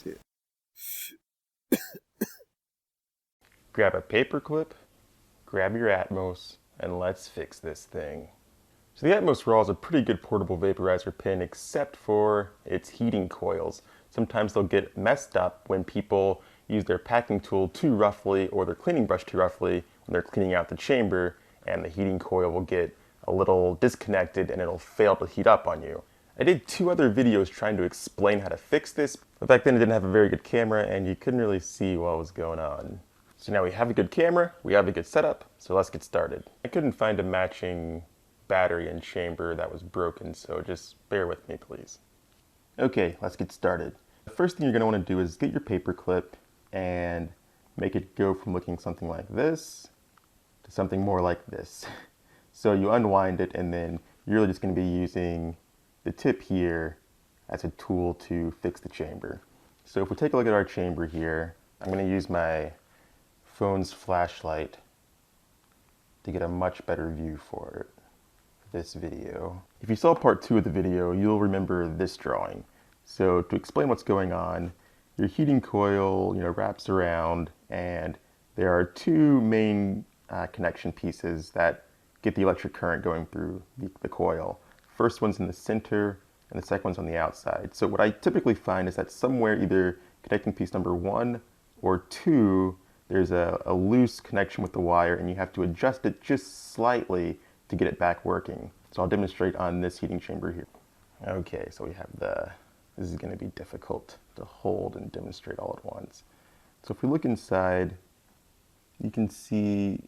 Shit. Grab a paper clip, grab your Atmos, and let's fix this thing. So the Atmos Raw is a pretty good portable vaporizer pen except for its heating coils. Sometimes they'll get messed up when people use their packing tool too roughly or their cleaning brush too roughly when they're cleaning out the chamber, and the heating coil will get a little disconnected and it'll fail to heat up on you. I did 2 other videos trying to explain how to fix this, but back then I didn't have a very good camera and you couldn't really see what was going on. So now we have a good camera, we have a good setup, so let's get started. I couldn't find a matching battery and chamber that was broken, so just bear with me please. Okay, let's get started. The first thing you're going to want to do is get your paper clip and make it go from looking something like this to something more like this. So you unwind it and then you're really just going to be using the tip here as a tool to fix the chamber. So if we take a look at our chamber here, I'm going to use my phone's flashlight to get a much better view for this video. If you saw part 2 of the video, you'll remember this drawing. So to explain what's going on, your heating coil, wraps around, and there are 2 main connection pieces that get the electric current going through the coil. First one's in the center, and the second one's on the outside. So what I typically find is that somewhere either connecting piece number 1 or 2, there's a loose connection with the wire, and you have to adjust it just slightly to get it back working. So I'll demonstrate on this heating chamber here. Okay, so we have this is going to be difficult to hold and demonstrate all at once. So if we look inside, you can see,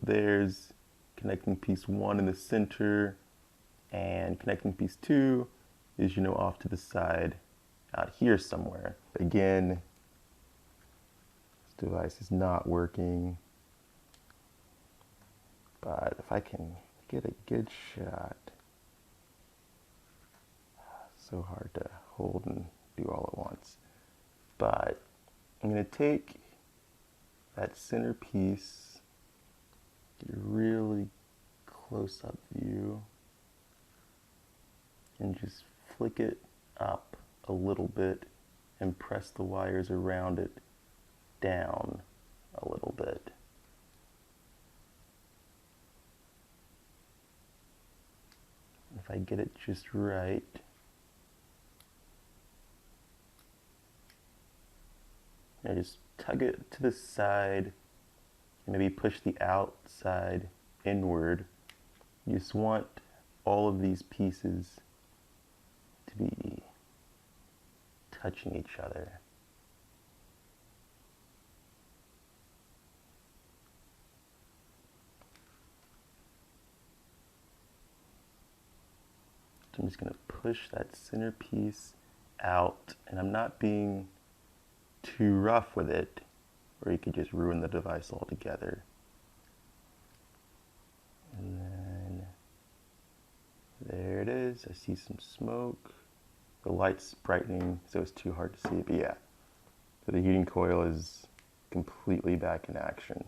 there's connecting piece 1 in the center, and connecting piece 2 is, off to the side out here somewhere. Again, this device is not working, but if I can get a good shot, so hard to hold and do all at once. But I'm going to take that center piece, get a really close-up view, and just flick it up a little bit and press the wires around it down a little bit. If I get it just right, I just tug it to the side and maybe push the outside inward. You just want all of these pieces to be touching each other. So I'm just going to push that center piece out, and I'm not being too rough with it, or you could just ruin the device altogether. And then there it is. I see some smoke. The light's brightening, so it's too hard to see it, but yeah. So the heating coil is completely back in action.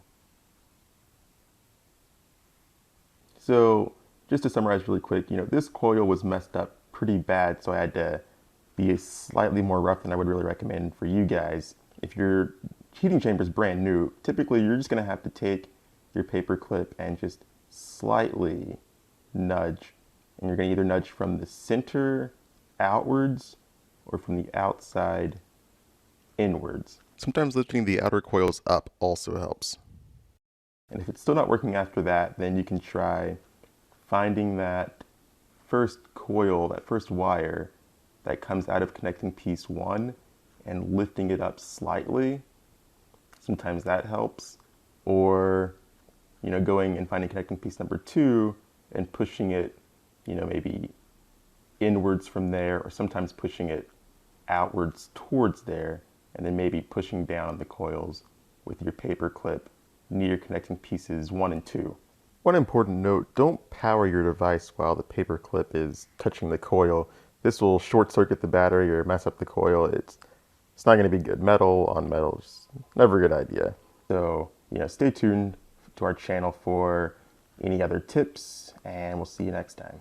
So just to summarize really quick, this coil was messed up pretty bad, so I had to be slightly more rough than I would really recommend for you guys. If your heating chamber is brand new, typically you're just going to have to take your paper clip and just slightly nudge. And you're going to either nudge from the center outwards or from the outside inwards. Sometimes lifting the outer coils up also helps. And if it's still not working after that, then you can try finding that first coil, that first wire that comes out of connecting piece 1 and lifting it up slightly. Sometimes that helps. Or, going and finding connecting piece number 2 and pushing it, maybe inwards from there, or sometimes pushing it outwards towards there, and then maybe pushing down on the coils with your paper clip near connecting pieces 1 and 2. One important note, don't power your device while the paper clip is touching the coil. This will short circuit the battery or mess up the coil. It's not going to be good. Metal on metal is never a good idea. So, stay tuned to our channel for any other tips, and we'll see you next time.